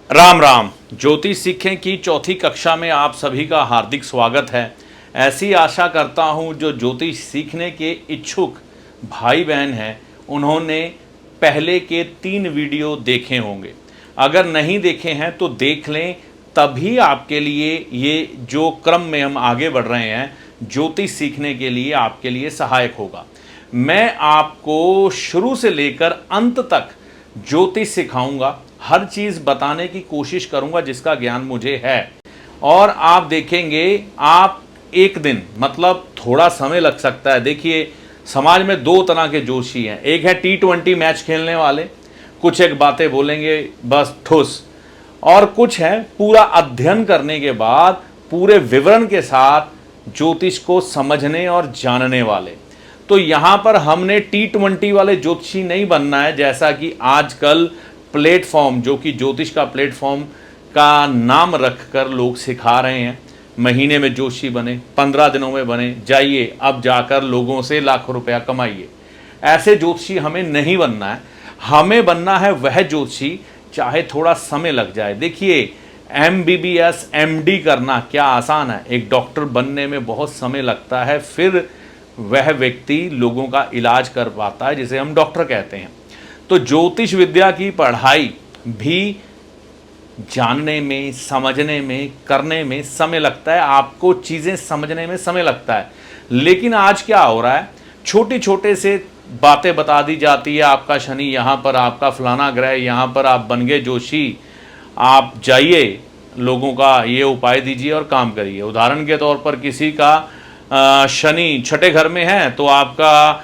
राम राम। ज्योतिष सीखें की चौथी कक्षा में आप सभी का हार्दिक स्वागत है। ऐसी आशा करता हूं जो ज्योतिष सीखने के इच्छुक भाई बहन हैं उन्होंने पहले के 3 वीडियो देखे होंगे। अगर नहीं देखे हैं तो देख लें, तभी आपके लिए ये जो क्रम में हम आगे बढ़ रहे हैं ज्योतिष सीखने के लिए आपके लिए सहायक होगा। मैं आपको शुरू से लेकर अंत तक ज्योतिष सिखाऊंगा, हर चीज़ बताने की कोशिश करूंगा जिसका ज्ञान मुझे है। और आप देखेंगे, आप एक दिन मतलब थोड़ा समय लग सकता है। देखिए, समाज में 2 तरह के जोशी हैं। एक है T20 मैच खेलने वाले, कुछ एक बातें बोलेंगे बस ठुस, और कुछ है पूरा अध्ययन करने के बाद पूरे विवरण के साथ ज्योतिष को समझने और जानने वाले। तो यहाँ पर हमने T20 वाले ज्योतिषी नहीं बनना है, जैसा कि आजकल प्लेटफॉर्म, जो कि ज्योतिष का प्लेटफॉर्म का नाम रखकर लोग सिखा रहे हैं। महीने में जोशी बने, 15 दिनों में बने, जाइए अब जाकर लोगों से लाखों रुपया कमाइए। ऐसे ज्योतिषी हमें नहीं बनना है। हमें बनना है वह ज्योतिषी चाहे थोड़ा समय लग जाए। देखिए, MBBS MD करना क्या आसान है, एक डॉक्टर बनने में बहुत समय लगता है, फिर वह व्यक्ति लोगों का इलाज कर पाता है, जिसे हम डॉक्टर कहते हैं। तो ज्योतिष विद्या की पढ़ाई भी जानने में, समझने में, करने में समय लगता है। आपको चीज़ें समझने में समय लगता है। लेकिन आज क्या हो रहा है, छोटे छोटे से बातें बता दी जाती है। आपका शनि यहाँ पर, आपका फलाना ग्रह यहाँ पर, आप बन गए जोशी, आप जाइए लोगों का ये उपाय दीजिए और काम करिए। उदाहरण के तौर पर किसी का शनि 6ठे घर में है तो आपका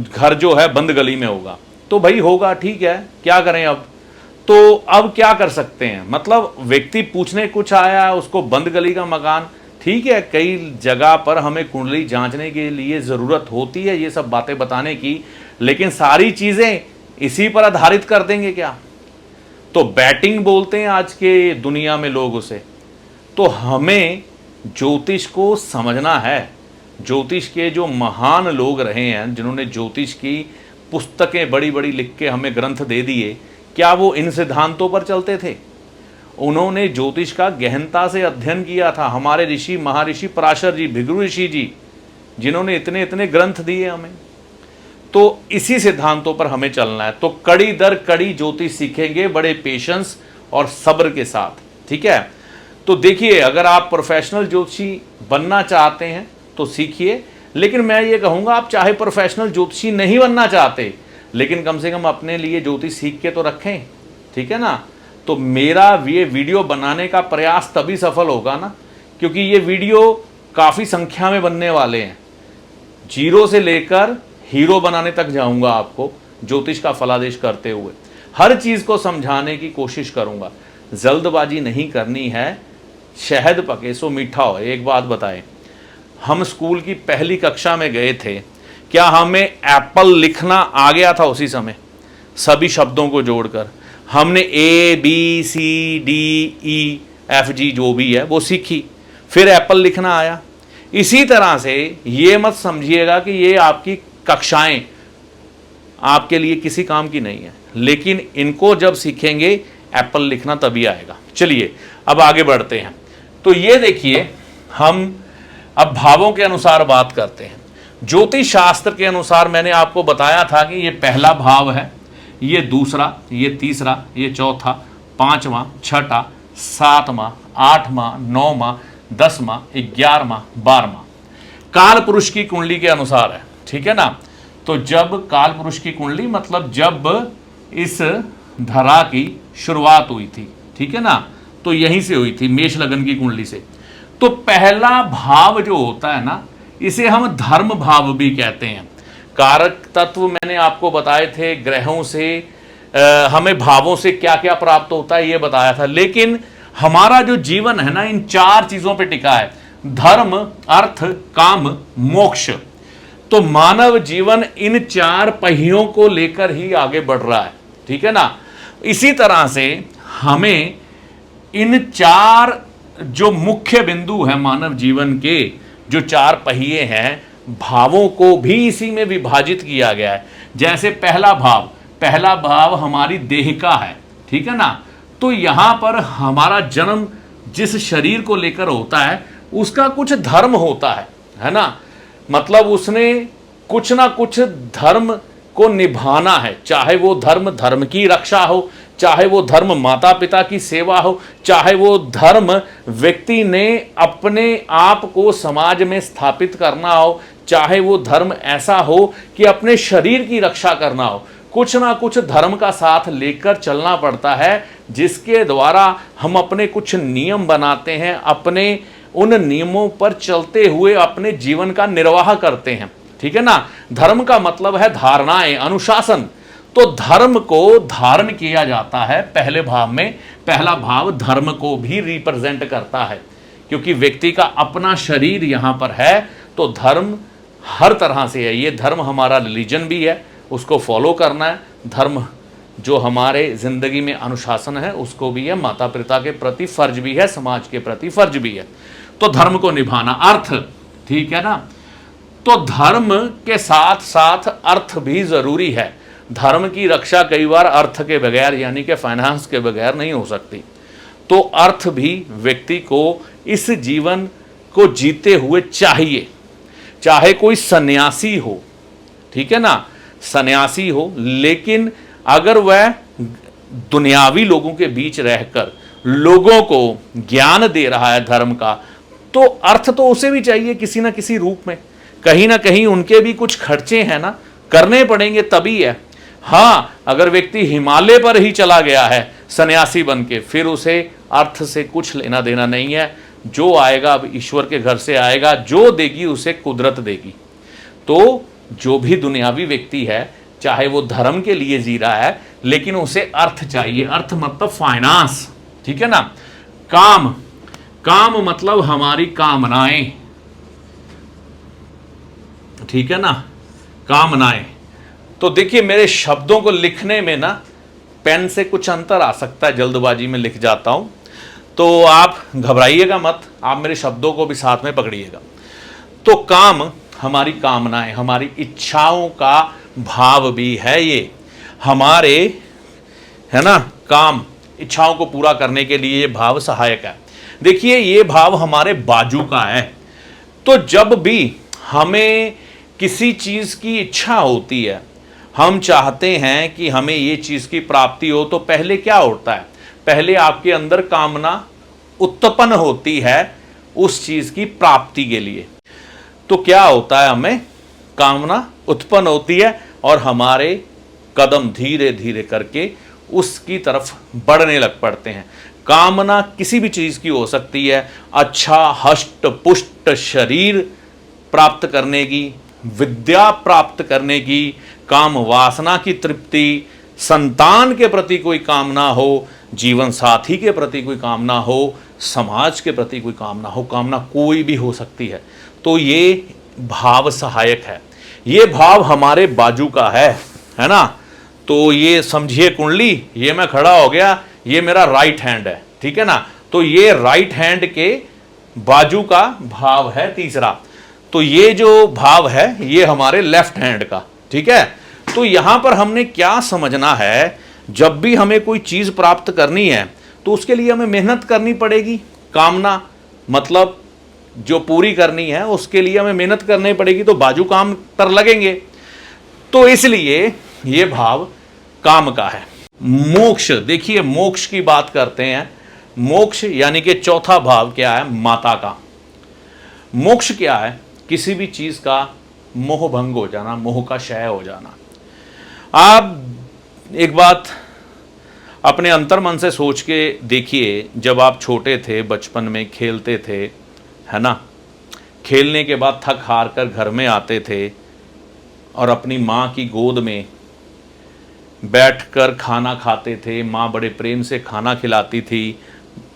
घर जो है बंद गली में होगा। तो भाई होगा, ठीक है, क्या करें अब। तो अब क्या कर सकते हैं, मतलब व्यक्ति पूछने कुछ आया, उसको बंद गली का मकान, ठीक है। कई जगह पर हमें कुंडली जांचने के लिए ज़रूरत होती है ये सब बातें बताने की, लेकिन सारी चीज़ें इसी पर आधारित कर देंगे क्या? तो बैटिंग बोलते हैं आज के दुनिया में लोग उसे। तो हमें ज्योतिष को समझना है। ज्योतिष के जो महान लोग रहे हैं, जिन्होंने ज्योतिष की पुस्तकें बड़ी बड़ी लिख के हमें ग्रंथ दे दिए, क्या वो इन सिद्धांतों पर चलते थे? उन्होंने ज्योतिष का गहनता से अध्ययन किया था। हमारे ऋषि महर्षि पराशर जी, भृगु ऋषि जी, जिन्होंने इतने इतने ग्रंथ दिए हमें। तो इसी सिद्धांतों पर हमें चलना है। तो कड़ी दर कड़ी ज्योतिष सीखेंगे, बड़े पेशेंस और सब्र के साथ, ठीक है। तो देखिए, अगर आप प्रोफेशनल ज्योतिषी बनना चाहते हैं तो सीखिए। लेकिन मैं ये कहूँगा, आप चाहे प्रोफेशनल ज्योतिषी नहीं बनना चाहते, लेकिन कम से कम अपने लिए ज्योतिष सीख के तो रखें, ठीक है ना। तो मेरा ये वीडियो बनाने का प्रयास तभी सफल होगा ना, क्योंकि ये वीडियो काफ़ी संख्या में बनने वाले हैं। 0 से लेकर हीरो बनाने तक जाऊंगा आपको ज्योतिष का फलादेश करते हुए। हर चीज़ को समझाने की कोशिश करूंगा। जल्दबाजी नहीं करनी है। शहद पके सो मीठा हो। एक बात बताएं, हम स्कूल की पहली कक्षा में गए थे, क्या हमें एप्पल लिखना आ गया था उसी समय? सभी शब्दों को जोड़कर हमने ABCDEFG जो भी है वो सीखी, फिर एप्पल लिखना आया। इसी तरह से ये मत समझिएगा कि ये आपकी कक्षाएं आपके लिए किसी काम की नहीं है, लेकिन इनको जब सीखेंगे एप्पल लिखना तभी आएगा। चलिए अब आगे बढ़ते हैं। तो ये देखिए, हम अब भावों के अनुसार बात करते हैं। ज्योतिष शास्त्र के अनुसार मैंने आपको बताया था कि ये पहला भाव है, ये दूसरा, ये तीसरा, ये चौथा, 5वां, 6ठा, 7वां, 8वां, 9वां, 10वां, 11वां, 12वां काल पुरुष की कुंडली के अनुसार है, ठीक है ना। तो जब काल पुरुष की कुंडली मतलब जब इस धरा की शुरुआत हुई थी, ठीक है ना, तो यहीं से हुई थी, मेष लगन की कुंडली से। तो पहला भाव जो होता है ना, इसे हम धर्म भाव भी कहते हैं। कारक तत्व मैंने आपको बताए थे, ग्रहों से हमें भावों से क्या क्या प्राप्त होता है ये बताया था। लेकिन हमारा जो जीवन है ना, इन 4 चीजों पे टिका है, धर्म, अर्थ, काम, मोक्ष। तो मानव जीवन इन 4 पहियों को लेकर ही आगे बढ़ रहा है, ठीक है ना। इसी तरह से हमें इन 4 जो मुख्य बिंदु है मानव जीवन के, जो 4 पहिए हैं, भावों को भी इसी में विभाजित किया गया है। जैसे पहला भाव हमारी देह का है, ठीक है ना। तो यहां पर हमारा जन्म जिस शरीर को लेकर होता है उसका कुछ धर्म होता है ना। मतलब उसने कुछ ना कुछ धर्म को निभाना है, चाहे वो धर्म की रक्षा हो, चाहे वो धर्म माता पिता की सेवा हो, चाहे वो धर्म व्यक्ति ने अपने आप को समाज में स्थापित करना हो, चाहे वो धर्म ऐसा हो कि अपने शरीर की रक्षा करना हो। कुछ ना कुछ धर्म का साथ लेकर चलना पड़ता है, जिसके द्वारा हम अपने कुछ नियम बनाते हैं, अपने उन नियमों पर चलते हुए अपने जीवन का निर्वाह करते हैं, ठीक है ना। धर्म का मतलब है धारणाएं, अनुशासन। तो धर्म को धारण किया जाता है पहले भाव में। पहला भाव धर्म को भी रिप्रेजेंट करता है, क्योंकि व्यक्ति का अपना शरीर यहां पर है। तो धर्म हर तरह से है। ये धर्म हमारा रिलीजन भी है, उसको फॉलो करना है। धर्म जो हमारे जिंदगी में अनुशासन है उसको भी है, माता पिता के प्रति फर्ज भी है, समाज के प्रति फर्ज भी है। तो धर्म को निभाना, अर्थ, ठीक है ना। तो धर्म के साथ साथ अर्थ भी जरूरी है। धर्म की रक्षा कई बार अर्थ के बगैर, यानी कि फाइनेंस के बगैर नहीं हो सकती। तो अर्थ भी व्यक्ति को इस जीवन को जीते हुए चाहिए। चाहे कोई सन्यासी हो, ठीक है ना, सन्यासी हो, लेकिन अगर वह दुनियावी लोगों के बीच रहकर लोगों को ज्ञान दे रहा है धर्म का, तो अर्थ तो उसे भी चाहिए किसी ना किसी रूप में। कहीं ना कहीं उनके भी कुछ खर्चे हैं ना, करने पड़ेंगे तभी है। हाँ, अगर व्यक्ति हिमालय पर ही चला गया है सन्यासी बन के, फिर उसे अर्थ से कुछ लेना देना नहीं है। जो आएगा अब ईश्वर के घर से आएगा, जो देगी उसे कुदरत देगी। तो जो भी दुनियावी व्यक्ति है, चाहे वो धर्म के लिए जी रहा है, लेकिन उसे अर्थ चाहिए। अर्थ मतलब फाइनेंस, ठीक है ना। काम मतलब हमारी कामनाएं, ठीक है ना, कामनाएं। तो देखिए मेरे शब्दों को लिखने में ना पेन से कुछ अंतर आ सकता है, जल्दबाजी में लिख जाता हूं, तो आप घबराइएगा मत, आप मेरे शब्दों को भी साथ में पकड़िएगा। तो काम हमारी कामनाएं, हमारी इच्छाओं का भाव भी है। ये हमारे, है ना, काम इच्छाओं को पूरा करने के लिए ये भाव सहायक है। देखिए ये भाव हमारे बाजू का है। तो जब भी हमें किसी चीज की इच्छा होती है, हम चाहते हैं कि हमें ये चीज की प्राप्ति हो, तो पहले क्या होता है? पहले आपके अंदर कामना उत्पन्न होती है उस चीज की प्राप्ति के लिए। तो क्या होता है, हमें कामना उत्पन्न होती है और हमारे कदम धीरे धीरे करके उसकी तरफ बढ़ने लग पड़ते हैं। कामना किसी भी चीज की हो सकती है, अच्छा हष्ट पुष्ट शरीर प्राप्त करने की, विद्या प्राप्त करने की, काम वासना की तृप्ति, संतान के प्रति कोई कामना हो, जीवन साथी के प्रति कोई कामना हो, समाज के प्रति कोई कामना हो, कामना कोई भी हो सकती है। तो ये भाव सहायक है। ये भाव हमारे बाजू का है ना। तो ये समझिए कुंडली, ये मैं खड़ा हो गया, ये मेरा राइट हैंड है, ठीक है ना। तो ये राइट हैंड के बाजू का भाव है तीसरा। तो ये जो भाव है ये हमारे लेफ्ट हैंड का, ठीक है। तो यहां पर हमने क्या समझना है, जब भी हमें कोई चीज प्राप्त करनी है तो उसके लिए हमें मेहनत करनी पड़ेगी। कामना मतलब जो पूरी करनी है उसके लिए हमें मेहनत करनी पड़ेगी, तो बाजू काम पर लगेंगे। तो इसलिए ये भाव काम का है। मोक्ष, देखिए मोक्ष की बात करते हैं। मोक्ष यानी कि चौथा भाव क्या है? माता का। मोक्ष क्या है? किसी भी चीज का मोह भंग हो जाना, मोह का क्षय हो जाना। आप एक बात अपने अंतर्मन से सोच के देखिए, जब आप छोटे थे, बचपन में खेलते थे, है ना, खेलने के बाद थक हार कर घर में आते थे और अपनी माँ की गोद में बैठकर खाना खाते थे। माँ बड़े प्रेम से खाना खिलाती थी।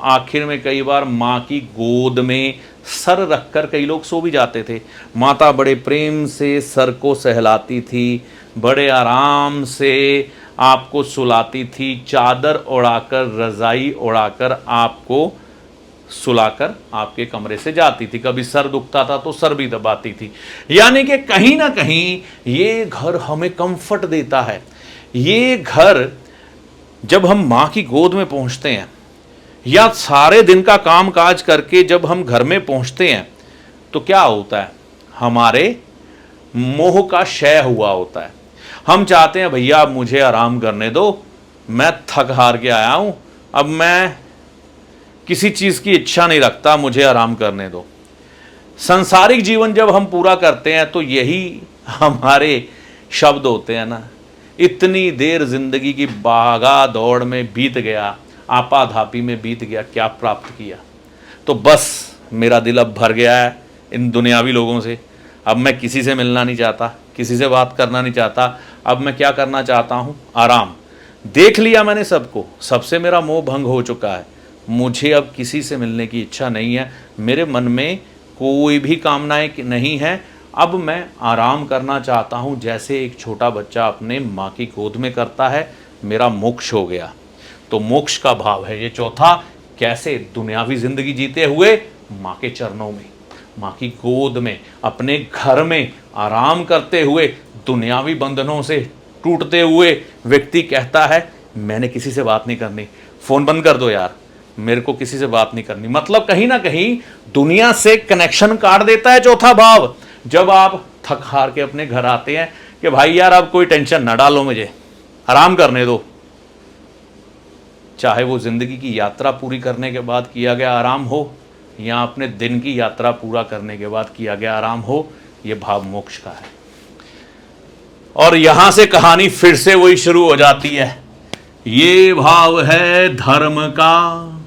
आखिर में कई बार माँ की गोद में सर रखकर कई लोग सो भी जाते थे। माता बड़े प्रेम से सर को सहलाती थी, बड़े आराम से आपको सुलाती थी, चादर ओढ़ाकर, रजाई ओढ़ाकर आपको सुलाकर आपके कमरे से जाती थी। कभी सर दुखता था तो सर भी दबाती थी। यानी कि कहीं ना कहीं ये घर हमें कंफर्ट देता है। ये घर जब हम माँ की गोद में पहुंचते हैं या सारे दिन का काम काज करके जब हम घर में पहुंचते हैं तो क्या होता है, हमारे मोह का क्षय हुआ होता है। हम चाहते हैं भैया अब मुझे आराम करने दो, मैं थक हार के आया हूं, अब मैं किसी चीज की इच्छा नहीं रखता, मुझे आराम करने दो। सांसारिक जीवन जब हम पूरा करते हैं तो यही हमारे शब्द होते हैं ना, इतनी देर जिंदगी की भागा दौड़ में बीत गया, आपाधापी में बीत गया, क्या प्राप्त किया। तो बस मेरा दिल अब भर गया है इन दुनियावी लोगों से, अब मैं किसी से मिलना नहीं चाहता, किसी से बात करना नहीं चाहता। अब मैं क्या करना चाहता हूँ, आराम। देख लिया मैंने सबको, सबसे मेरा मोह भंग हो चुका है, मुझे अब किसी से मिलने की इच्छा नहीं है, मेरे मन में कोई भी कामनाएं नहीं है, अब मैं आराम करना चाहता हूँ जैसे एक छोटा बच्चा अपने माँ की गोद में करता है। मेरा मोक्ष हो गया। तो मोक्ष का भाव है ये चौथा, कैसे दुनियावी जिंदगी जीते हुए माँ के चरणों में, माँ की गोद में, अपने घर में आराम करते हुए, दुनियावी बंधनों से टूटते हुए व्यक्ति कहता है मैंने किसी से बात नहीं करनी, फोन बंद कर दो यार, मेरे को किसी से बात नहीं करनी। मतलब कहीं ना कहीं दुनिया से कनेक्शन काट देता है चौथा भाव। जब आप थक हार के अपने घर आते हैं कि भाई यार अब कोई टेंशन ना डालो, मुझे आराम करने दो, चाहे वो जिंदगी की यात्रा पूरी करने के बाद किया गया आराम हो या अपने दिन की यात्रा पूरा करने के बाद किया गया आराम हो, ये भाव मोक्ष का है। और यहां से कहानी फिर से वही शुरू हो जाती है। ये भाव है धर्म का,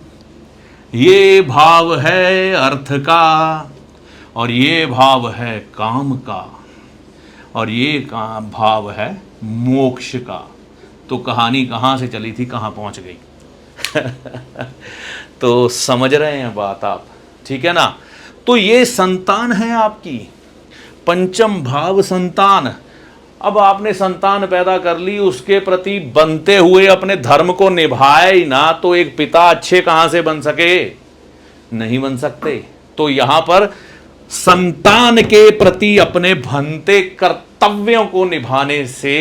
ये भाव है अर्थ का, और ये भाव है काम का, और ये भाव है मोक्ष का। तो कहानी कहां से चली थी कहां पहुंच गई। तो समझ रहे हैं बात आप, ठीक है ना। तो ये संतान है आपकी, पंचम भाव संतान। अब आपने संतान पैदा कर ली, उसके प्रति बनते हुए अपने धर्म को निभाए ही ना, तो एक पिता अच्छे कहां से बन सके, नहीं बन सकते। तो यहां पर संतान के प्रति अपने बनते कर्तव्यों को निभाने से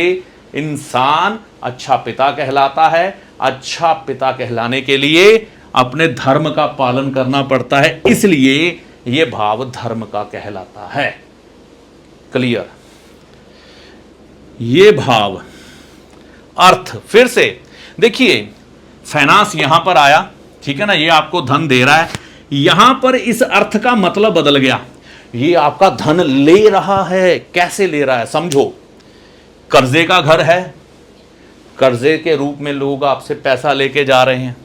इंसान अच्छा पिता कहलाता है। अच्छा पिता कहलाने के लिए अपने धर्म का पालन करना पड़ता है, इसलिए यह भाव धर्म का कहलाता है। क्लियर। ये भाव अर्थ, फिर से देखिए फाइनेंस यहां पर आया, ठीक है ना, ये आपको धन दे रहा है। यहां पर इस अर्थ का मतलब बदल गया, ये आपका धन ले रहा है। कैसे ले रहा है समझो, कर्जे का घर है, कर्जे के रूप में लोग आपसे पैसा लेके जा रहे हैं।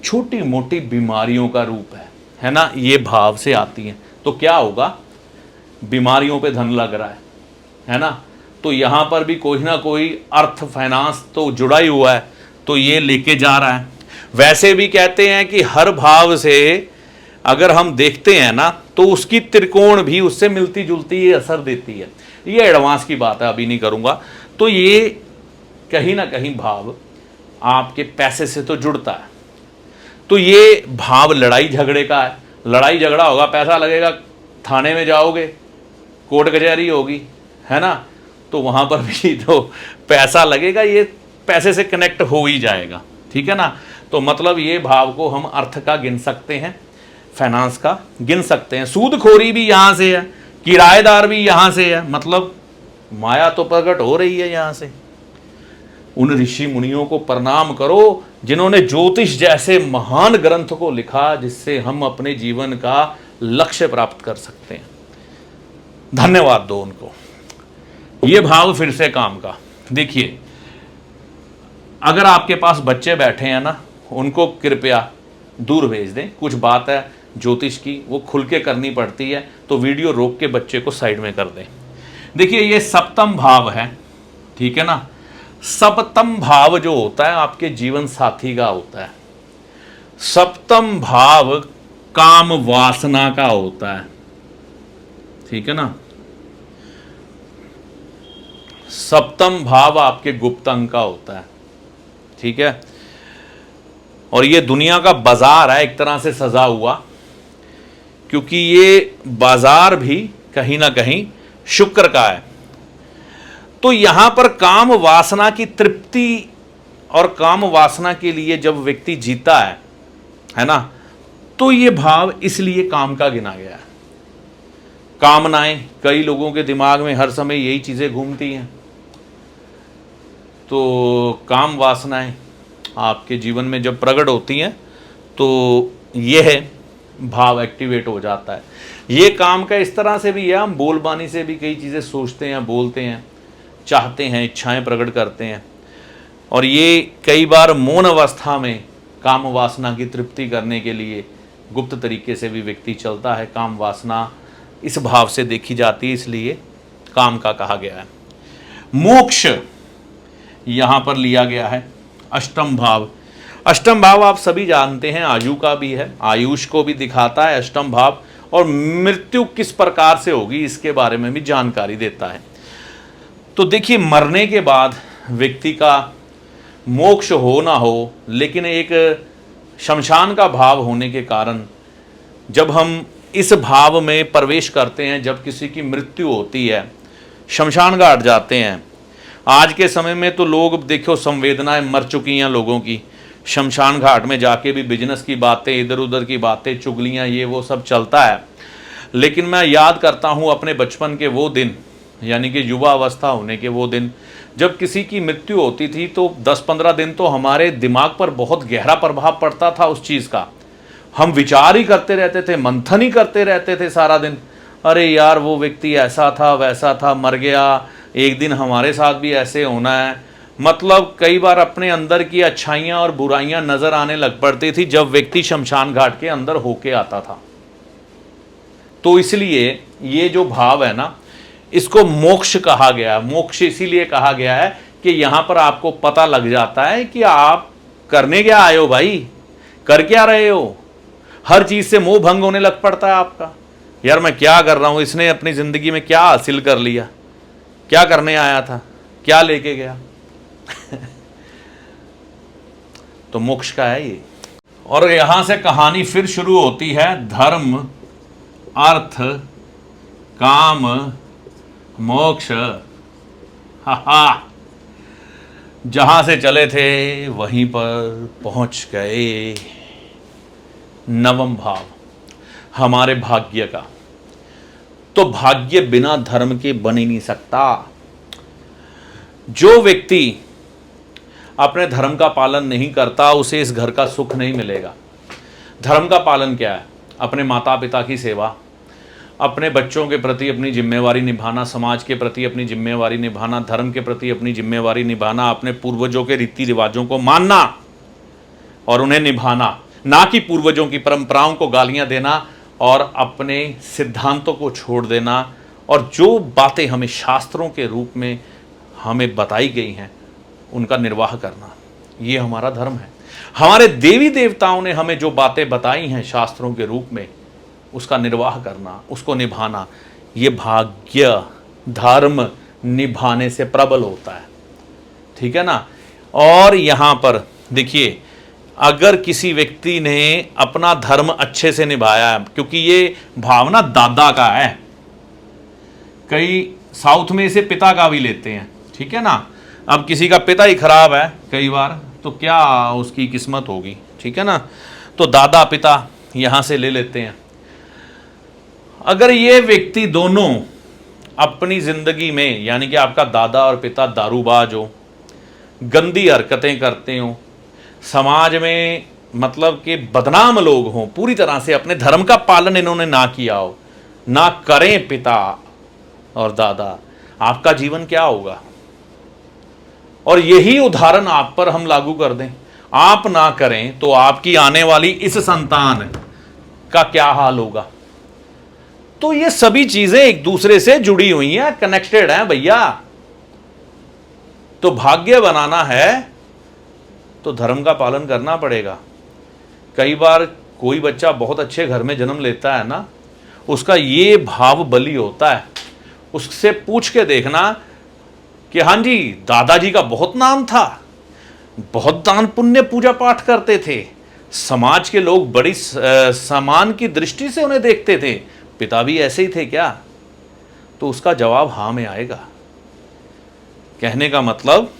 छोटी मोटी बीमारियों का रूप है ना, ये भाव से आती हैं। तो क्या होगा, बीमारियों पे धन लग रहा है ना, तो यहां पर भी कोई ना कोई अर्थ फाइनेंस तो जुड़ा ही हुआ है, तो ये लेके जा रहा है। वैसे भी कहते हैं कि हर भाव से अगर हम देखते हैं ना, तो उसकी त्रिकोण भी उससे मिलती जुलती असर देती है। ये एडवांस की बात है, अभी नहीं करूंगा। तो ये कहीं ना कहीं भाव आपके पैसे से तो जुड़ता है। तो ये भाव लड़ाई झगड़े का है। लड़ाई झगड़ा होगा, पैसा लगेगा, थाने में जाओगे, कोर्ट कचहरी होगी, है ना, तो वहां पर भी तो पैसा लगेगा, ये पैसे से कनेक्ट हो ही जाएगा, ठीक है ना। तो मतलब ये भाव को हम अर्थ का गिन सकते हैं, फाइनेंस का गिन सकते हैं। सूदखोरी भी यहां से है, किराएदार भी यहां से है, मतलब माया तो प्रकट हो रही है यहां से। उन ऋषि मुनियों को प्रणाम करो जिन्होंने ज्योतिष जैसे महान ग्रंथ को लिखा, जिससे हम अपने जीवन का लक्ष्य प्राप्त कर सकते हैं। धन्यवाद दो उनको। ये भाव फिर से काम का। देखिए, अगर आपके पास बच्चे बैठे हैं ना, उनको कृपया दूर भेज दें। कुछ बात है ज्योतिष की, वो खुल के करनी पड़ती है, तो वीडियो रोक के बच्चे को साइड में कर दें। देखिए, ये सप्तम भाव है, ठीक है ना। सप्तम भाव जो होता है आपके जीवन साथी का होता है। सप्तम भाव काम वासना का होता है, ठीक है ना। सप्तम भाव आपके गुप्त अंग का होता है, ठीक है। और ये दुनिया का बाजार है एक तरह से सजा हुआ, क्योंकि ये बाजार भी कहीं ना कहीं शुक्र का है। तो यहां पर काम वासना की तृप्ति और काम वासना के लिए जब व्यक्ति जीता है ना, तो ये भाव इसलिए काम का गिना गया है। कामनाएं, कई लोगों के दिमाग में हर समय यही चीजें घूमती हैं, तो काम वासनाएं आपके जीवन में जब प्रकट होती हैं तो यह भाव एक्टिवेट हो जाता है। ये काम का इस तरह से भी है, हम बोलबानी से भी कई चीज़ें सोचते हैं, बोलते हैं, चाहते हैं, इच्छाएं प्रकट करते हैं, और ये कई बार मौन अवस्था में काम वासना की तृप्ति करने के लिए गुप्त तरीके से भी व्यक्ति चलता है। काम वासना इस भाव से देखी जाती है, इसलिए काम का कहा गया है। मोक्ष यहाँ पर लिया गया है अष्टम भाव। अष्टम भाव आप सभी जानते हैं, आयु का भी है, आयुष को भी दिखाता है अष्टम भाव, और मृत्यु किस प्रकार से होगी इसके बारे में भी जानकारी देता है। तो देखिए, मरने के बाद व्यक्ति का मोक्ष हो ना हो, लेकिन एक शमशान का भाव होने के कारण जब हम इस भाव में प्रवेश करते हैं, जब किसी की मृत्यु होती है, शमशान घाट जाते हैं। आज के समय में तो लोग देखो, संवेदनाएं मर चुकी हैं लोगों की, शमशान घाट में जाके भी बिजनेस की बातें, इधर उधर की बातें, चुगलियां, ये वो सब चलता है। लेकिन मैं याद करता हूँ अपने बचपन के वो दिन, यानी कि युवा अवस्था होने के वो दिन, जब किसी की मृत्यु होती थी तो 10-15 दिन तो हमारे दिमाग पर बहुत गहरा प्रभाव पड़ता था उस चीज़ का। हम विचार ही करते रहते थे, मंथन ही करते रहते थे सारा दिन। अरे यार, वो व्यक्ति ऐसा था, वैसा था, मर गया, एक दिन हमारे साथ भी ऐसे होना है। मतलब कई बार अपने अंदर की अच्छाइयाँ और बुराइयाँ नज़र आने लग पड़ती थी जब व्यक्ति शमशान घाट के अंदर होके आता था। तो इसलिए ये जो भाव है ना, इसको मोक्ष कहा गया। मोक्ष इसीलिए कहा गया है कि यहाँ पर आपको पता लग जाता है कि आप करने क्या आए हो भाई, कर क्या रहे हो। हर चीज़ से मोह भंग होने लग पड़ता है आपका। यार मैं क्या कर रहा हूँ, इसने अपनी ज़िंदगी में क्या हासिल कर लिया, क्या करने आया था, क्या लेके गया। तो मोक्ष का है ये। और यहां से कहानी फिर शुरू होती है। धर्म, अर्थ, काम, मोक्ष, जहां से चले थे वहीं पर पहुंच गए। नवम भाव हमारे भाग्य का। तो भाग्य बिना धर्म के बन ही नहीं सकता। जो व्यक्ति अपने धर्म का पालन नहीं करता, उसे इस घर का सुख नहीं मिलेगा। धर्म का पालन क्या है? अपने माता पिता की सेवा, अपने बच्चों के प्रति अपनी जिम्मेवारी निभाना, समाज के प्रति अपनी जिम्मेवारी निभाना, धर्म के प्रति अपनी जिम्मेवारी निभाना, अपने पूर्वजों के रीति रिवाजों को मानना और उन्हें निभाना, ना कि पूर्वजों की परंपराओं को गालियां देना और अपने सिद्धांतों को छोड़ देना, और जो बातें हमें शास्त्रों के रूप में हमें बताई गई हैं उनका निर्वाह करना, ये हमारा धर्म है। हमारे देवी देवताओं ने हमें जो बातें बताई हैं शास्त्रों के रूप में, उसका निर्वाह करना, उसको निभाना, ये भाग्य धर्म निभाने से प्रबल होता है। ठीक है ना। और यहाँ पर देखिए, अगर किसी व्यक्ति ने अपना धर्म अच्छे से निभाया है, क्योंकि ये भावना दादा का है, कई साउथ में इसे पिता का भी लेते हैं। ठीक है ना। अब किसी का पिता ही खराब है कई बार, तो क्या उसकी किस्मत होगी। ठीक है ना। तो दादा पिता यहाँ से ले लेते हैं। अगर ये व्यक्ति दोनों अपनी जिंदगी में, यानी कि आपका दादा और पिता दारूबाज हो, गंदी हरकतें करते हो, समाज में मतलब कि बदनाम लोग हों, पूरी तरह से अपने धर्म का पालन इन्होंने ना किया हो, ना करें पिता और दादा, आपका जीवन क्या होगा। और यही उदाहरण आप पर हम लागू कर दें, आप ना करें तो आपकी आने वाली इस संतान का क्या हाल होगा। तो ये सभी चीजें एक दूसरे से जुड़ी हुई हैं, कनेक्टेड हैं भैया। तो भाग्य बनाना है तो धर्म का पालन करना पड़ेगा। कई बार कोई बच्चा बहुत अच्छे घर में जन्म लेता है ना, उसका ये भाव बलि होता है। उससे पूछ के देखना कि हाँ जी, दादाजी का बहुत नाम था, बहुत दान पुण्य पूजा पाठ करते थे, समाज के लोग बड़ी सम्मान की दृष्टि से उन्हें देखते थे, पिता भी ऐसे ही थे क्या? तो उसका जवाब हाँ में आएगा। कहने का मतलब,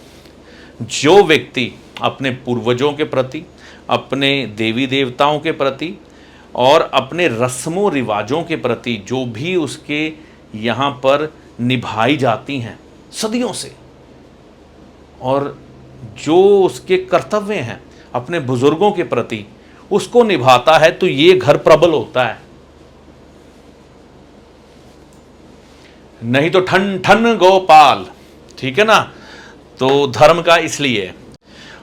जो व्यक्ति अपने पूर्वजों के प्रति, अपने देवी देवताओं के प्रति और अपने रस्मों रिवाजों के प्रति जो भी उसके यहाँ पर निभाई जाती हैं सदियों से, और जो उसके कर्तव्य हैं अपने बुजुर्गों के प्रति, उसको निभाता है, तो ये घर प्रबल होता है। नहीं तो ठन ठन गोपाल, ठीक है ना। तो धर्म का इसलिए।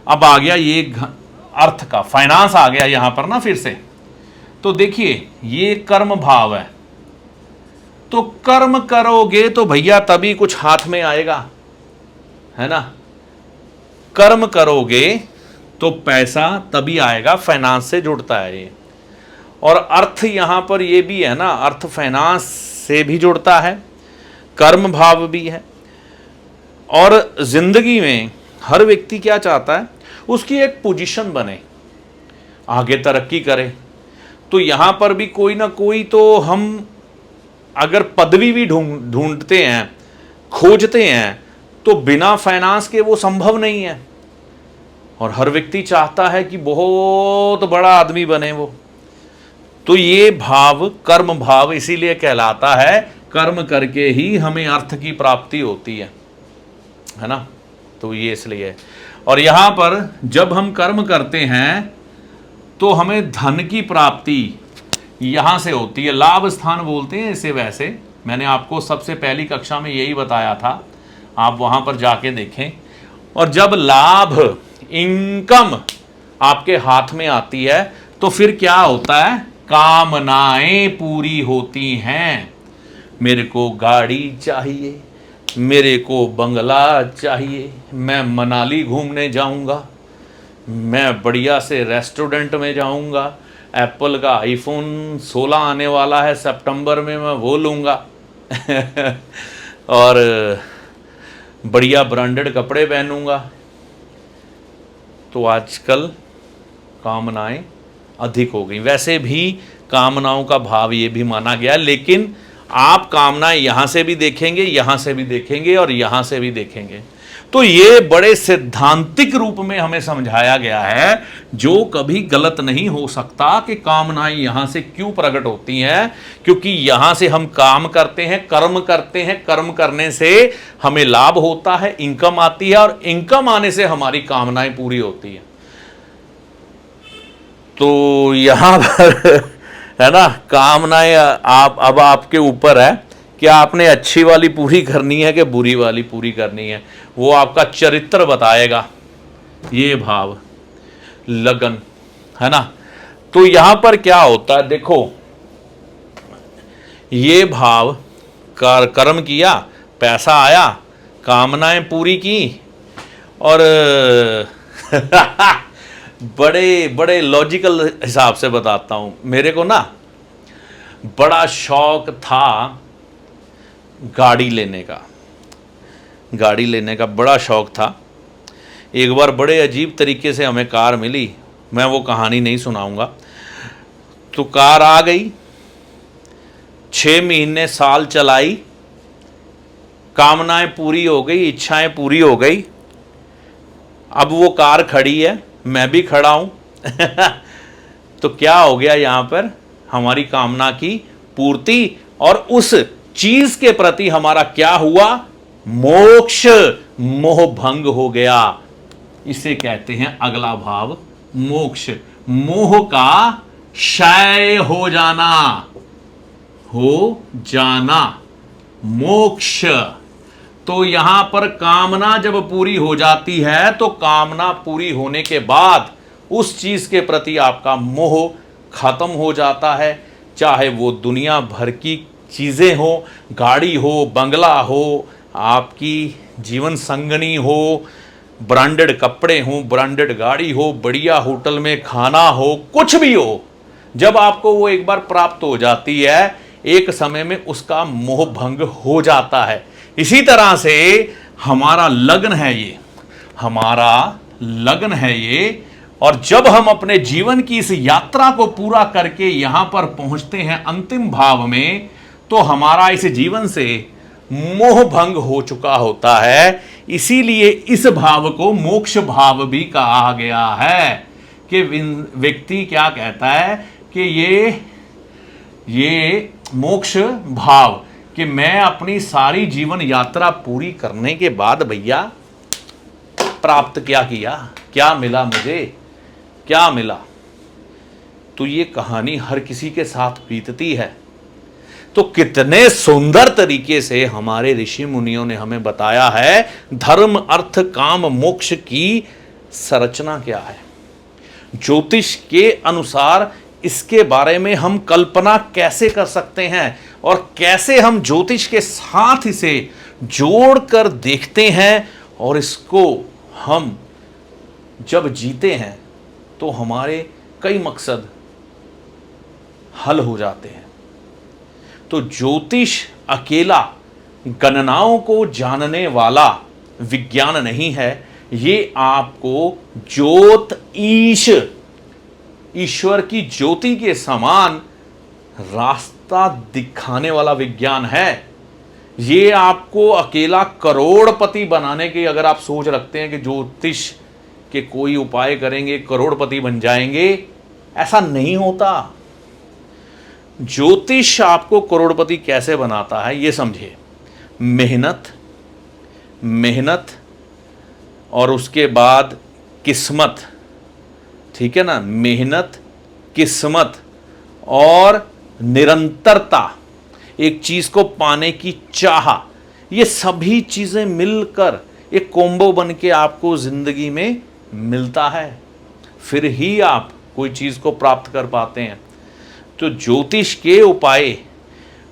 अब आ गया ये अर्थ का, फाइनेंस आ गया यहां पर ना फिर से। तो देखिए ये कर्म भाव है, तो कर्म करोगे तो भैया तभी कुछ हाथ में आएगा, है ना। कर्म करोगे तो पैसा तभी आएगा, फाइनेंस से जुड़ता है ये। और अर्थ यहां पर ये भी है ना, अर्थ फाइनेंस से भी जुड़ता है, कर्म भाव भी है। और जिंदगी में हर व्यक्ति क्या चाहता है, उसकी एक पोजीशन बने, आगे तरक्की करे। तो यहां पर भी कोई ना कोई, तो हम अगर पदवी भी ढूंढते हैं, खोजते हैं, तो बिना फाइनेंस के वो संभव नहीं है। और हर व्यक्ति चाहता है कि बहुत बड़ा आदमी बने वो। तो ये भाव कर्म भाव इसीलिए कहलाता है, कर्म करके ही हमें अर्थ की प्राप्ति होती है ना। तो ये इसलिए। और यहां पर जब हम कर्म करते हैं तो हमें धन की प्राप्ति यहां से होती है। लाभ स्थान बोलते हैं इसे, वैसे मैंने आपको सबसे पहली कक्षा में यही बताया था, आप वहां पर जाके देखें। और जब लाभ, इनकम आपके हाथ में आती है तो फिर क्या होता है, कामनाएं पूरी होती हैं। मेरे को गाड़ी चाहिए, मेरे को बंगला चाहिए, मैं मनाली घूमने जाऊंगा, मैं बढ़िया से रेस्टोरेंट में जाऊंगा, एप्पल का आईफोन 16 आने वाला है सितंबर में, मैं वो लूँगा और बढ़िया ब्रांडेड कपड़े पहनूंगा। तो आजकल कामनाएं अधिक हो गई। वैसे भी कामनाओं का भाव ये भी माना गया, लेकिन आप कामनाएं यहां से भी देखेंगे, यहां से भी देखेंगे और यहां से भी देखेंगे। तो ये बड़े सिद्धांतिक रूप में हमें समझाया गया है, जो कभी गलत नहीं हो सकता कि कामनाएं यहां से क्यों प्रकट होती हैं। क्योंकि यहां से हम काम करते हैं, कर्म करते हैं, कर्म करने से हमें लाभ होता है, इनकम आती है, और इनकम आने से हमारी कामनाएं पूरी होती हैं। तो यहां पर है ना, कामनाएं अब आपके ऊपर है कि आपने अच्छी वाली पूरी करनी है कि बुरी वाली पूरी करनी है, वो आपका चरित्र बताएगा। ये भाव लगन, है ना। तो यहां पर क्या होता है, देखो ये भाव, कर्म किया, पैसा आया, कामनाएं पूरी की, और बड़े बड़े लॉजिकल हिसाब से बताता हूं। मेरे को ना बड़ा शौक था गाड़ी लेने का, गाड़ी लेने का बड़ा शौक था। एक बार बड़े अजीब तरीके से हमें कार मिली, मैं वो कहानी नहीं सुनाऊंगा। तो कार आ गई, 6 महीने साल चलाई, कामनाएं पूरी हो गई, इच्छाएं पूरी हो गई। अब वो कार खड़ी है, मैं भी खड़ा हूं तो क्या हो गया, यहां पर हमारी कामना की पूर्ति, और उस चीज के प्रति हमारा क्या हुआ, मोक्ष, मोह भंग हो गया। इसे कहते हैं अगला भाव मोक्ष, मोह का क्षय हो जाना, हो जाना, मोक्ष। तो यहां पर कामना जब पूरी हो जाती है, तो कामना पूरी होने के बाद उस चीज के प्रति आपका मोह खत्म हो जाता है। चाहे वो दुनिया भर की चीजें हो, गाड़ी हो, बंगला हो, आपकी जीवन संगनी हो, ब्रांडेड कपड़े हो, ब्रांडेड गाड़ी हो, बढ़िया होटल में खाना हो, कुछ भी हो, जब आपको वो एक बार प्राप्त हो जाती है, एक समय में उसका मोह भंग हो जाता है। इसी तरह से हमारा लग्न है ये, हमारा लग्न है ये, और जब हम अपने जीवन की इस यात्रा को पूरा करके यहां पर पहुंचते हैं अंतिम भाव में, तो हमारा इस जीवन से मोह भंग हो चुका होता है। इसीलिए इस भाव को मोक्ष भाव भी कहा गया है कि व्यक्ति क्या कहता है कि ये मोक्ष भाव कि मैं अपनी सारी जीवन यात्रा पूरी करने के बाद भैया प्राप्त क्या किया, क्या मिला मुझे, क्या मिला। तो ये कहानी हर किसी के साथ बीतती है। तो कितने सुंदर तरीके से हमारे ऋषि मुनियों ने हमें बताया है धर्म अर्थ काम मोक्ष की संरचना क्या है। ज्योतिष के अनुसार इसके बारे में हम कल्पना कैसे कर सकते हैं और कैसे हम ज्योतिष के साथ इसे जोड़कर देखते हैं, और इसको हम जब जीते हैं तो हमारे कई मकसद हल हो जाते हैं। तो ज्योतिष अकेला गणनाओं को जानने वाला विज्ञान नहीं है, ये आपको ईश्वर की ज्योति के समान रास्ता दिखाने वाला विज्ञान है। ये आपको अकेला करोड़पति बनाने की अगर आप सोच रखते हैं कि ज्योतिष के कोई उपाय करेंगे करोड़पति बन जाएंगे, ऐसा नहीं होता। ज्योतिष आपको करोड़पति कैसे बनाता है ये समझिए। मेहनत और उसके बाद किस्मत, ठीक है ना, मेहनत, किस्मत और निरंतरता, एक चीज को पाने की चाह, ये सभी चीजें मिलकर एक कॉम्बो बन के आपको जिंदगी में मिलता है, फिर ही आप कोई चीज को प्राप्त कर पाते हैं। तो ज्योतिष के उपाय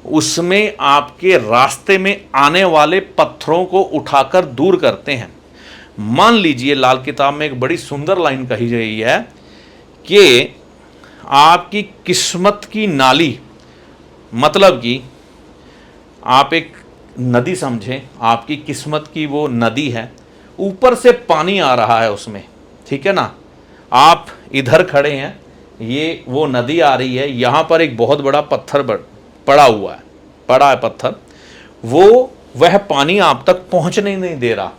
उसमें आपके रास्ते में आने वाले पत्थरों को उठाकर दूर करते हैं। मान लीजिए लाल किताब में एक बड़ी सुंदर लाइन कही गई है कि आपकी किस्मत की नाली, मतलब कि आप एक नदी समझें, आपकी किस्मत की वो नदी है, ऊपर से पानी आ रहा है उसमें, ठीक है ना, आप इधर खड़े हैं, ये वो नदी आ रही है, यहाँ पर एक बहुत बड़ा पत्थर पड़ा है पत्थर, वह पानी आप तक पहुँचने नहीं दे रहा,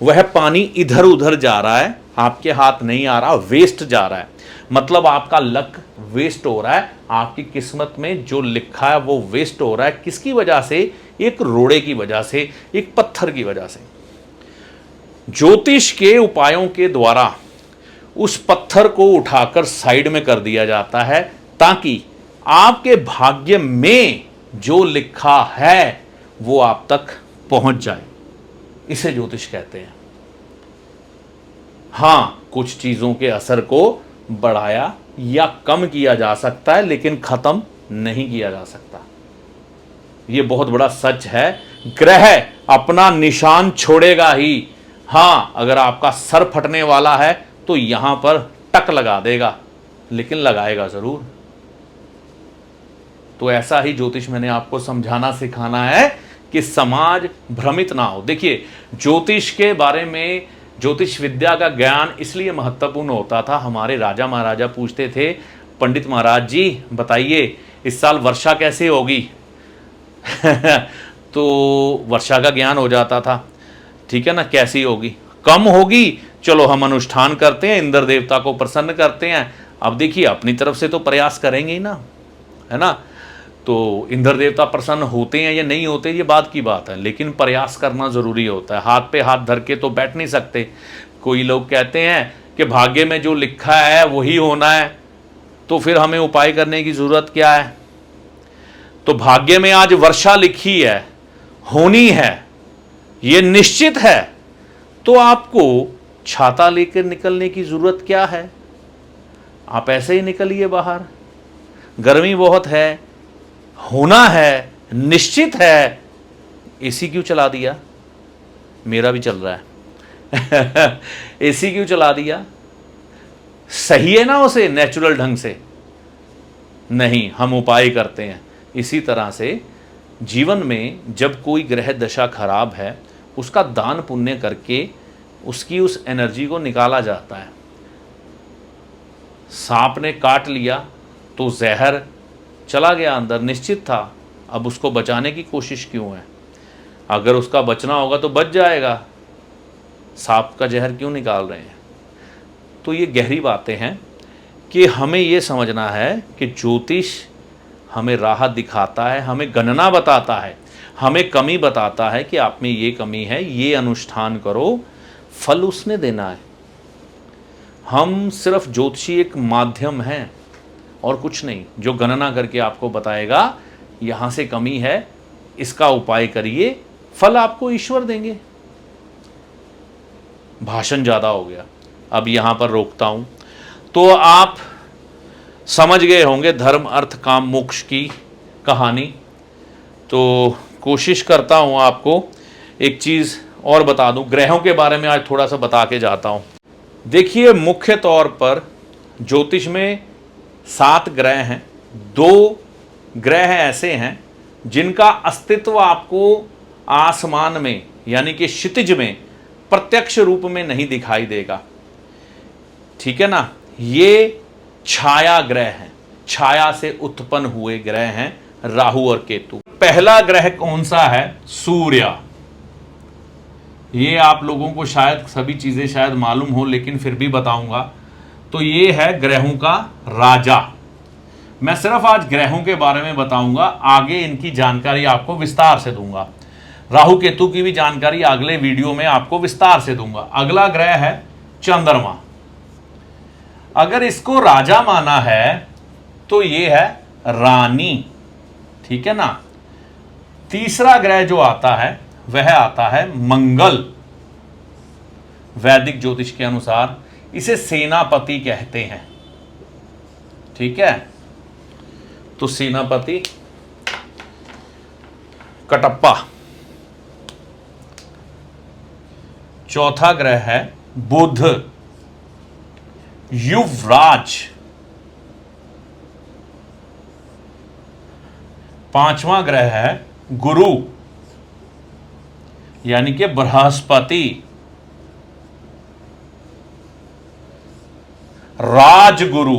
वह पानी इधर उधर जा रहा है, आपके हाथ नहीं आ रहा, वेस्ट जा रहा है। मतलब आपका लक वेस्ट हो रहा है, आपकी किस्मत में जो लिखा है वो वेस्ट हो रहा है। किसकी वजह से? एक रोड़े की वजह से, एक पत्थर की वजह से। ज्योतिष के उपायों के द्वारा उस पत्थर को उठाकर साइड में कर दिया जाता है ताकि आपके भाग्य में जो लिखा है वो आप तक पहुंच जाए। इसे ज्योतिष कहते हैं। हां, कुछ चीजों के असर को बढ़ाया या कम किया जा सकता है, लेकिन खत्म नहीं किया जा सकता। यह बहुत बड़ा सच है। ग्रह अपना निशान छोड़ेगा ही। हां, अगर आपका सर फटने वाला है तो यहां पर टक लगा देगा, लेकिन लगाएगा जरूर। तो ऐसा ही ज्योतिष मैंने आपको समझाना सिखाना है कि समाज भ्रमित ना हो। देखिए, ज्योतिष के बारे में, ज्योतिष विद्या का ज्ञान इसलिए महत्वपूर्ण होता था। हमारे राजा महाराजा पूछते थे, पंडित महाराज जी बताइए इस साल वर्षा कैसे होगी तो वर्षा का ज्ञान हो जाता था, ठीक है ना, कैसी होगी, कम होगी, चलो हम अनुष्ठान करते हैं, इंद्र देवता को प्रसन्न करते हैं। अब देखिए, अपनी तरफ से तो प्रयास करेंगे ही ना, है ना। तो इंद्र देवता प्रसन्न होते हैं या नहीं होते ये बात की बात है, लेकिन प्रयास करना जरूरी होता है। हाथ पे हाथ धर के तो बैठ नहीं सकते। कोई लोग कहते हैं कि भाग्य में जो लिखा है वही होना है, तो फिर हमें उपाय करने की जरूरत क्या है। तो भाग्य में आज वर्षा लिखी है, होनी है, ये निश्चित है, तो आपको छाता लेकर निकलने की जरूरत क्या है। आप ऐसे ही निकलिए बाहर। गर्मी बहुत है, होना है, निश्चित है, एसी क्यों चला दिया? मेरा भी चल रहा है एसी क्यों चला दिया? सही है ना उसे नेचुरल ढंग से? नहीं, हम उपाय करते हैं। इसी तरह से जीवन में जब कोई ग्रह दशा खराब है, उसका दान पुण्य करके उसकी उस एनर्जी को निकाला जाता है। सांप ने काट लिया तो जहर चला गया अंदर, निश्चित था। अब उसको बचाने की कोशिश क्यों है? अगर उसका बचना होगा तो बच जाएगा, सांप का जहर क्यों निकाल रहे हैं? तो ये गहरी बातें हैं कि हमें ये समझना है कि ज्योतिष हमें राह दिखाता है, हमें गणना बताता है, हमें कमी बताता है कि आप में ये कमी है, ये अनुष्ठान करो, फल उसने देना है। हम सिर्फ ज्योतिषी एक माध्यम हैं और कुछ नहीं, जो गणना करके आपको बताएगा यहाँ से कमी है, इसका उपाय करिए, फल आपको ईश्वर देंगे। भाषण ज़्यादा हो गया, अब यहाँ पर रोकता हूँ। तो आप समझ गए होंगे धर्म अर्थ काम मोक्ष की कहानी। तो कोशिश करता हूँ आपको एक चीज़ और बता दूँ, ग्रहों के बारे में आज थोड़ा सा बता के जाता हूँ। देखिए, मुख्य तौर पर ज्योतिष में 7 ग्रह हैं। 2 ग्रह ऐसे हैं जिनका अस्तित्व आपको आसमान में यानी कि क्षितिज में प्रत्यक्ष रूप में नहीं दिखाई देगा, ठीक है ना। ये छाया ग्रह हैं, छाया से उत्पन्न हुए ग्रह हैं, राहु और केतु। पहला ग्रह कौन सा है? सूर्य। ये आप लोगों को शायद सभी चीजें शायद मालूम हो, लेकिन फिर भी बताऊंगा। तो ये है ग्रहों का राजा। मैं सिर्फ आज ग्रहों के बारे में बताऊंगा, आगे इनकी जानकारी आपको विस्तार से दूंगा। राहु केतु की भी जानकारी अगले वीडियो में आपको विस्तार से दूंगा। अगला ग्रह है चंद्रमा। अगर इसको राजा माना है तो ये है रानी, ठीक है ना। तीसरा ग्रह जो आता है वह आता है मंगल। वैदिक ज्योतिष के अनुसार इसे सेनापति कहते हैं, ठीक है। तो सेनापति कटप्पा। चौथा ग्रह है बुध, युवराज। पांचवा ग्रह है गुरु यानी कि बृहस्पति। राजगुरु,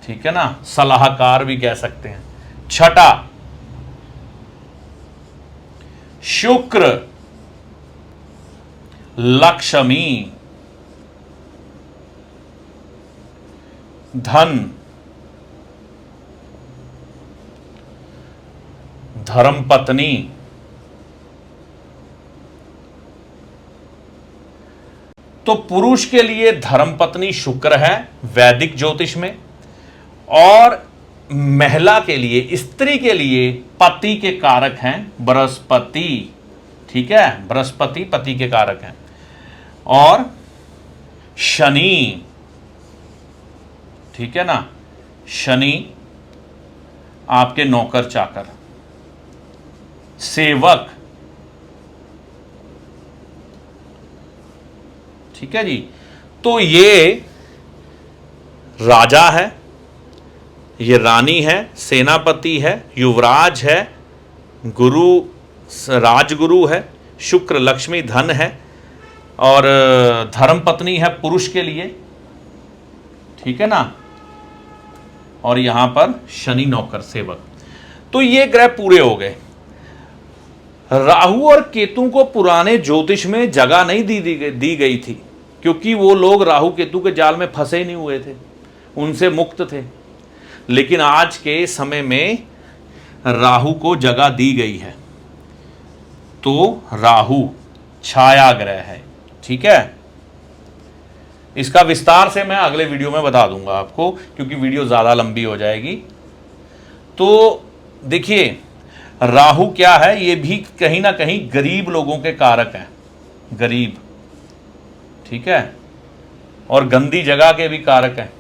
ठीक है ना, सलाहकार भी कह सकते हैं। छठा शुक्र, लक्ष्मी, धन, धर्मपत्नी। तो पुरुष के लिए धर्मपत्नी शुक्र है वैदिक ज्योतिष में, और महिला के लिए, स्त्री के लिए पति के कारक हैं बृहस्पति, ठीक है। बृहस्पति पति के कारक हैं। और शनि, ठीक है ना, शनि आपके नौकर चाकर, सेवक, ठीक है जी। तो ये राजा है, ये रानी है, सेनापति है, युवराज है, गुरु राजगुरु है, शुक्र लक्ष्मी धन है, और धर्मपत्नी है पुरुष के लिए, ठीक है ना। और यहां पर शनि नौकर सेवक। तो ये ग्रह पूरे हो गए। राहु और केतु को पुराने ज्योतिष में जगह नहीं दी गई थी, क्योंकि वो लोग राहु केतु के जाल में फंसे ही नहीं हुए थे, उनसे मुक्त थे। लेकिन आज के समय में राहु को जगह दी गई है। तो राहु छाया ग्रह है, ठीक है। इसका विस्तार से मैं अगले वीडियो में बता दूंगा आपको, क्योंकि वीडियो ज़्यादा लंबी हो जाएगी। तो देखिए, राहु क्या है, ये भी कहीं ना कहीं गरीब लोगों के कारक हैं, गरीब, ठीक है, और गंदी जगह के भी कारक हैं।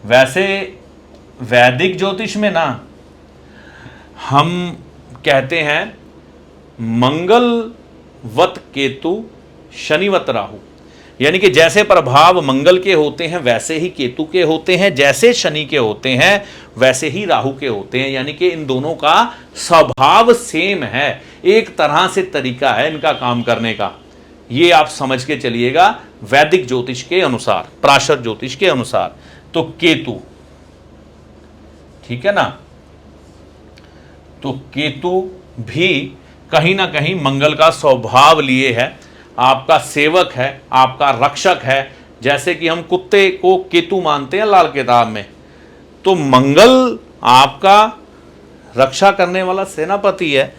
वैसे वैदिक ज्योतिष में ना हम कहते हैं मंगलवत केतु शनिवत राहु, यानी कि जैसे प्रभाव मंगल के होते हैं वैसे ही केतु के होते हैं, जैसे शनि के होते हैं वैसे ही राहु के होते हैं। यानी कि इन दोनों का स्वभाव सेम है, एक तरह से तरीका है इनका काम करने का, ये आप समझ के चलिएगा वैदिक ज्योतिष के अनुसार, पराशर ज्योतिष के अनुसार। तो केतु, ठीक है ना, तो केतु भी कहीं ना कहीं मंगल का स्वभाव लिए है, आपका सेवक है, आपका रक्षक है। जैसे कि हम कुत्ते को केतु मानते हैं लाल किताब में, तो मंगल आपका रक्षा करने वाला सेनापति है,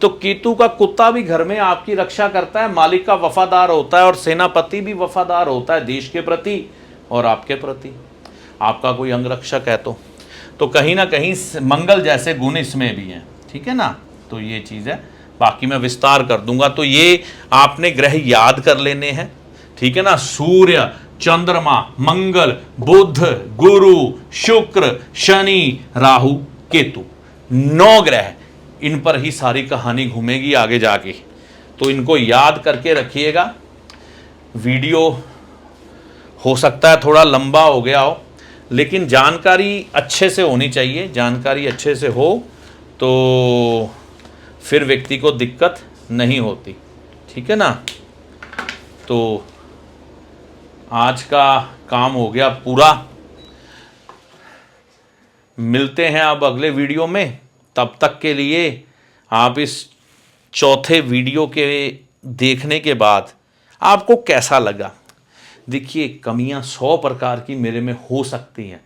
तो केतु का कुत्ता भी घर में आपकी रक्षा करता है, मालिक का वफादार होता है, और सेनापति भी वफादार होता है देश के प्रति और आपके प्रति। आपका कोई अंगरक्षक है तो कहीं ना कहीं मंगल जैसे गुण इसमें भी हैं, ठीक है ना। तो ये चीज़ है, बाकी मैं विस्तार कर दूंगा। तो ये आपने ग्रह याद कर लेने हैं, ठीक है ना। सूर्य, चंद्रमा, मंगल, बुध, गुरु, शुक्र, शनि, राहु, केतु, 9 ग्रह, इन पर ही सारी कहानी घूमेगी आगे जाके। तो इनको याद करके रखिएगा। वीडियो हो सकता है थोड़ा लंबा हो गया हो, लेकिन जानकारी अच्छे से होनी चाहिए। जानकारी अच्छे से हो तो फिर व्यक्ति को दिक्कत नहीं होती, ठीक है ना। तो आज का काम हो गया पूरा। मिलते हैं अब अगले वीडियो में। तब तक के लिए आप इस चौथे वीडियो के देखने के बाद आपको कैसा लगा? देखिए, कमियां 100 प्रकार की मेरे में हो सकती हैं,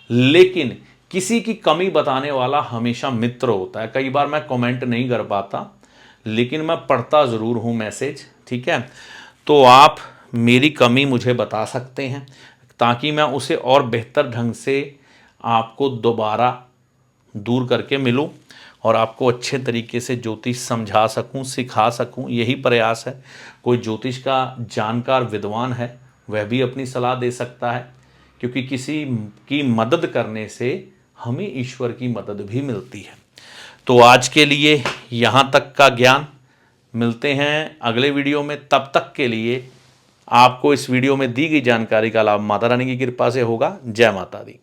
लेकिन किसी की कमी बताने वाला हमेशा मित्र होता है। कई बार मैं कमेंट नहीं कर पाता, लेकिन मैं पढ़ता ज़रूर हूँ मैसेज, ठीक है। तो आप मेरी कमी मुझे बता सकते हैं, ताकि मैं उसे और बेहतर ढंग से आपको दोबारा दूर करके मिलूं और आपको अच्छे तरीके से ज्योतिष समझा सकूं, सिखा सकूं। यही प्रयास है। कोई ज्योतिष का जानकार विद्वान है, वह भी अपनी सलाह दे सकता है, क्योंकि किसी की मदद करने से हमें ईश्वर की मदद भी मिलती है। तो आज के लिए यहाँ तक का ज्ञान। मिलते हैं अगले वीडियो में। तब तक के लिए आपको इस वीडियो में दी गई जानकारी का लाभ माता रानी की कृपा से होगा। जय माता दी।